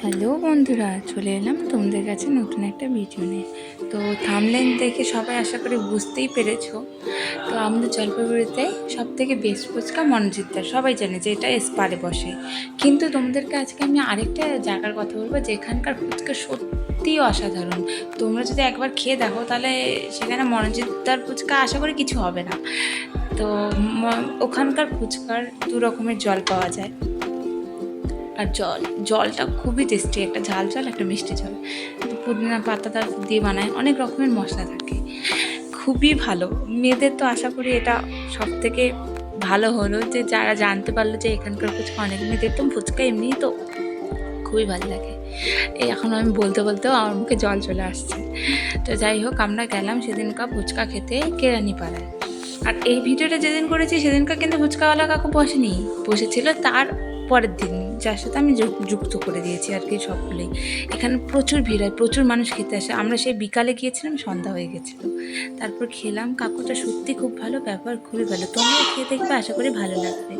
Hello বন্ধুরা, চলে এলাম তোমাদের কাছে নতুন একটা ভিডিও নিয়ে। তো থাম্বনেল দেখে সবাই আশা করি বুঝতেই পেরেছো। তো আমাদের জলপাইগুড়িতে সব থেকে বেস্ট ফুচকা মনোজিতদার, সবাই জানে যে এটা এসপারে বসে। কিন্তু তোমাদেরকে আজকে আমি আরেকটা জায়গার কথা বলবো যেখানকার ফুচকা সত্যিই অসাধারণ। তোমরা যদি একবার খেয়ে দেখো তাহলে সেখানে মনোজিতদার ফুচকা আশা করি কিছু হবে না। তো ওখানকার ফুচকার দু রকমের জল পাওয়া যায়। আর জলটা খুবই টেস্টি, একটা ঝাল জল একটা মিষ্টি জল, পুদিনা পাতা দিয়ে বানায়, অনেক রকমের মশলা থাকে, খুবই ভালো। মেয়েদের তো আশা করি এটা সব থেকে ভালো হলো যে যারা জানতে পারলো যে এখানকার ফুচকা অনেক, মেয়েদের তো ফুচকা এমনিই তো খুবই ভালো লাগে। এই এখন আমি বলতে বলতেও আমার মুখে জল চলে আসছে। তো যাই হোক, আমরা গেলাম সেদিনকার ফুচকা খেতে কেরানিপাড়ায়। আর এই ভিডিওটা যেদিন করেছি সেদিনকার কিন্তু ফুচকাওয়ালা কাকু বসেনি, বসেছিল তার পরের দিন, যার সাথে আমি যুক্ত করে দিয়েছি আর কি সবগুলোই। এখানে প্রচুর ভিড় হয়, প্রচুর মানুষ খেতে আসে। আমরা সেই বিকালে গিয়েছিলাম, সন্ধ্যা হয়ে গেছিলো। তারপর খেলাম, কাকুটা সত্যি খুব ভালো, ব্যবহার খুবই ভালো। তোমরাও খেয়ে দেখবে, আশা করি ভালো লাগবে।